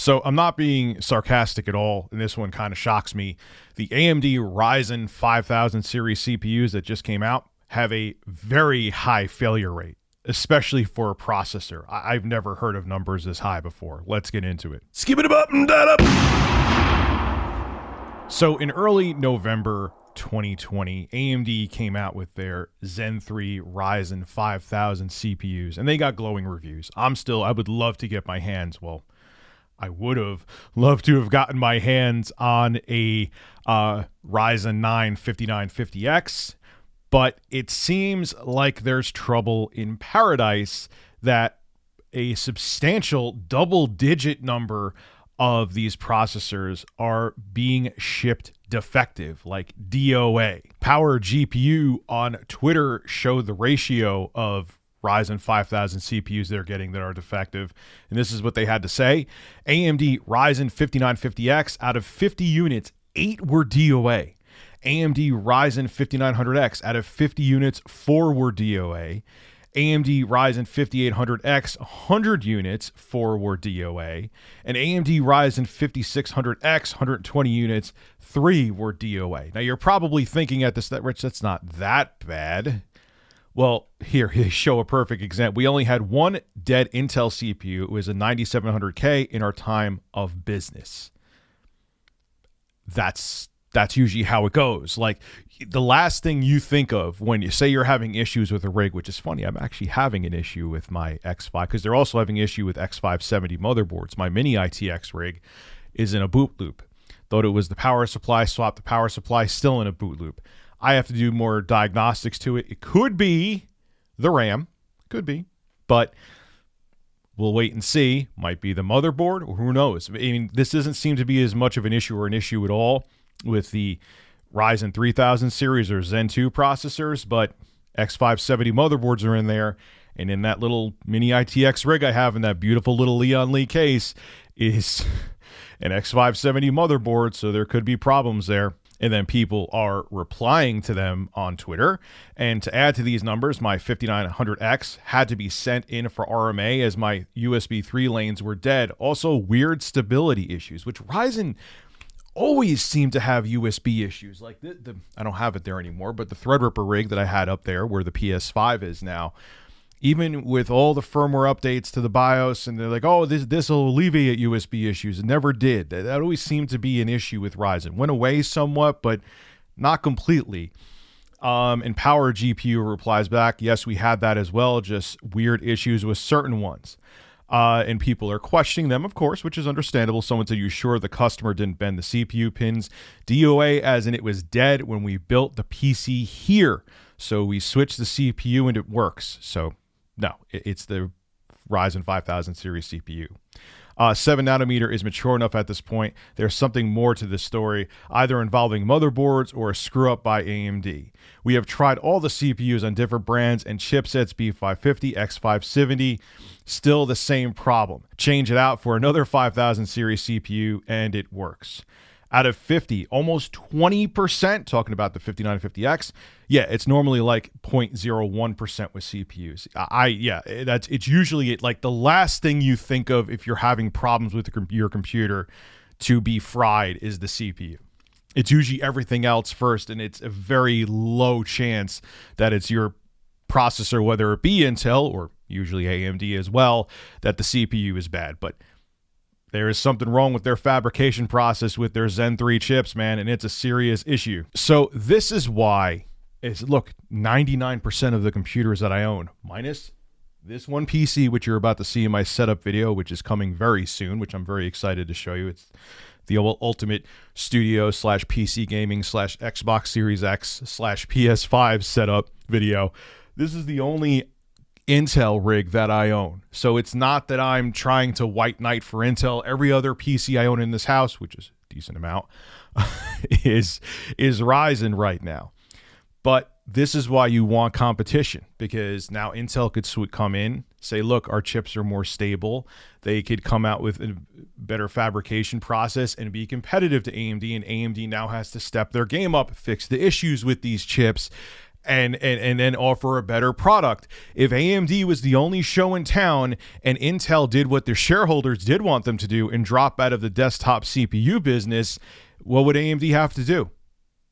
So I'm not being sarcastic at all, and this one kind of shocks me. The AMD Ryzen 5000 series CPUs that just came out have a very high failure rate, especially for a processor. I've never heard of numbers this high before. Let's get into it. Skip it up and that up. So in early November 2020, AMD came out with their Zen 3 Ryzen 5000 CPUs, and they got glowing reviews. I would love to get my hands, I would have loved to have gotten my hands on a Ryzen 9 5950X, but it seems like there's trouble in paradise that a substantial double-digit number of these processors are being shipped defective, like DOA. Power GPU on Twitter showed the ratio of Ryzen 5000 CPUs they're getting that are defective, and this is what they had to say. AMD Ryzen 5950X, out of 50 units, 8 were DOA. AMD Ryzen 5900X, out of 50 units, 4 were DOA. AMD Ryzen 5800X, 100 units, 4 were DOA. And AMD Ryzen 5600X, 120 units, 3 were DOA. Now, you're probably thinking at this, that Rich, that's not that bad. Well, here, they show a perfect example. We only had one dead Intel CPU. It was a 9700K in our time of business. That's usually how it goes. Like, the last thing you think of when you say you're having issues with a rig, which is funny, I'm actually having an issue with my X5 because they're also having an issue with X570 motherboards. My mini ITX rig is in a boot loop. Thought it was the power supply, swapped the power supply, still in a boot loop. I have to do more diagnostics to it. It could be the RAM. Could be. But we'll wait and see. Might be the motherboard, or who knows. I mean, this doesn't seem to be as much of an issue or an issue at all with the Ryzen 3000 series or Zen 2 processors, but X570 motherboards are in there. And in that little mini ITX rig I have in that beautiful little Leon Lee case is an X570 motherboard, so there could be problems there. And then people are replying to them on Twitter. And to add to these numbers, my 5900X had to be sent in for RMA as my USB 3 lanes were dead. Also, weird stability issues, which Ryzen always seem to have USB issues. Like I don't have it there anymore, but the Threadripper rig that I had up there where the PS5 is now, even with all the firmware updates to the BIOS, and they're like, oh, this will alleviate USB issues. It never did. That always seemed to be an issue with Ryzen. Went away somewhat, but not completely. And Power GPU replies back, yes, we had that as well, just weird issues with certain ones. And people are questioning them, of course, which is understandable. Someone said, you sure the customer didn't bend the CPU pins? DOA, as in it was dead when we built the PC here. So we switched the CPU and it works. So no, it's the Ryzen 5000 series CPU. 7 nanometer is mature enough at this point. There's something more to this story, either involving motherboards or a screw up by AMD. We have tried all the CPUs on different brands and chipsets, B550, X570, still the same problem. Change it out for another 5000 series CPU and it works. Out of 50, almost 20%, talking about the 5950X, yeah, it's normally like 0.01% with CPUs. It's usually like the last thing you think of if you're having problems with your computer to be fried is the CPU. It's usually everything else first, and it's a very low chance that it's your processor, whether it be Intel or usually AMD as well, that the CPU is bad. But there is something wrong with their fabrication process with their Zen 3 chips, man, and it's a serious issue. So this is why, look, 99% of the computers that I own, minus this one PC, which you're about to see in my setup video, which is coming very soon, which I'm very excited to show you. It's the ultimate studio / PC gaming / Xbox Series X / PS5 setup video. This is the only Intel rig that I own. So it's not that I'm trying to white knight for Intel. Every other PC I own in this house, which is a decent amount, is Ryzen right now. But this is why you want competition, because now Intel could come in, say, look, our chips are more stable. They could come out with a better fabrication process and be competitive to AMD, and AMD now has to step their game up, fix the issues with these chips, and then offer a better product. If AMD was the only show in town and Intel did what their shareholders did want them to do and drop out of the desktop CPU business, what would AMD have to do?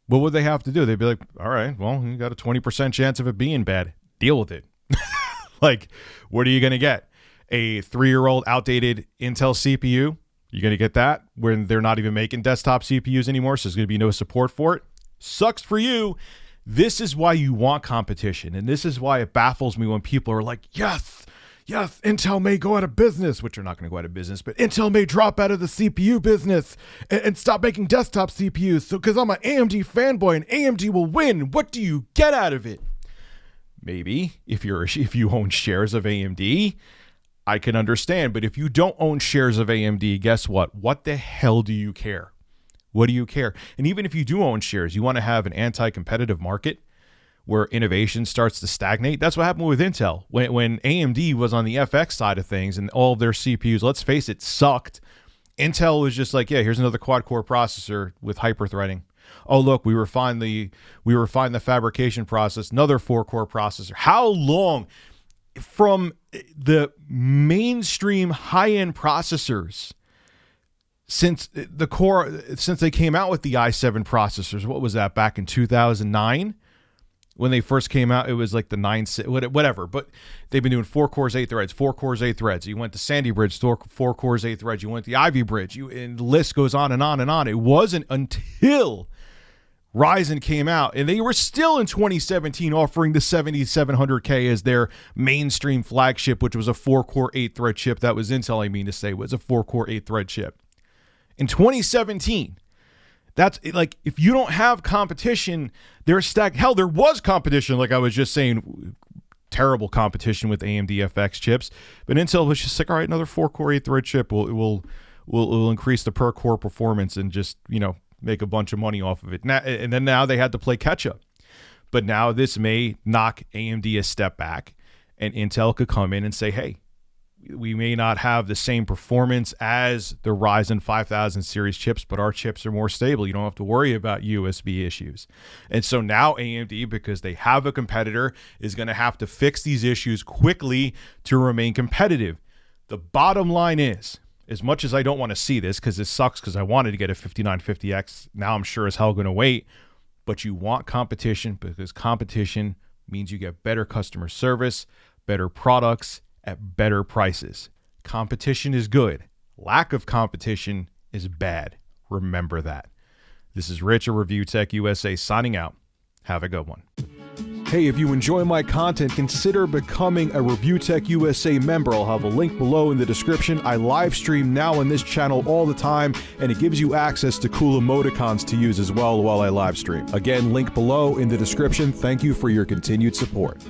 What would they have to do? They'd be like, all right, well, you got a 20% chance of it being bad. Deal with it. Like, what are you going to get? A 3-year-old outdated Intel CPU? You're going to get that when they're not even making desktop CPUs anymore, so there's going to be no support for it. Sucks for you. This is why you want competition, and this is why it baffles me when people are like, yes, Intel may go out of business, which they're not going to go out of business, but Intel may drop out of the CPU business and stop making desktop CPUs. So because I'm an AMD fanboy and AMD will win, what do you get out of it? Maybe if you own shares of AMD, I can understand. But if you don't own shares of AMD, guess what? What the hell do you care? What do you care? And even if you do own shares, you want to have an anti-competitive market where innovation starts to stagnate. That's what happened with Intel. When AMD was on the FX side of things and all of their CPUs, let's face it, sucked. Intel was just like, yeah, here's another quad-core processor with hyper-threading. Oh, look, we refined the fabrication process, another 4-core processor. How long from the mainstream high-end processors since they came out with the i7 processors? What was that, back in 2009? When they first came out, it was like the 9, whatever. But they've been doing 4 cores, 8 threads, 4 cores, 8 threads. You went to Sandy Bridge, 4 cores, 8 threads. You went to the Ivy Bridge. And the list goes on and on and on. It wasn't until Ryzen came out, and they were still in 2017 offering the 7700K as their mainstream flagship, which was a 4-core, 8-thread chip. That was Intel, I mean to say, was a 4-core, 8-thread chip. In 2017, that's like, if you don't have competition, there's hell, there was competition, like I was just saying, terrible competition with AMD FX chips, but Intel was just like, all right, another 4-core 8-thread chip will increase the per core performance and just, make a bunch of money off of it. And then now they had to play catch up. But now this may knock AMD a step back, and Intel could come in and say, hey, we may not have the same performance as the Ryzen 5000 series chips, but our chips are more stable. You don't have to worry about USB issues. And so now AMD, because they have a competitor, is going to have to fix these issues quickly to remain competitive. The bottom line is, as much as I don't want to see this, because this sucks, because I wanted to get a 5950X, now I'm sure as hell going to wait, but you want competition, because competition means you get better customer service, better products, at better prices. Competition is good. Lack of competition is bad. Remember that. This is Rich of Review Tech USA signing out. Have a good one. Hey, if you enjoy my content, consider becoming a Review Tech USA member. I'll have a link below in the description. I live stream now on this channel all the time, and it gives you access to cool emoticons to use as well while I live stream. Again, link below in the description. Thank you for your continued support.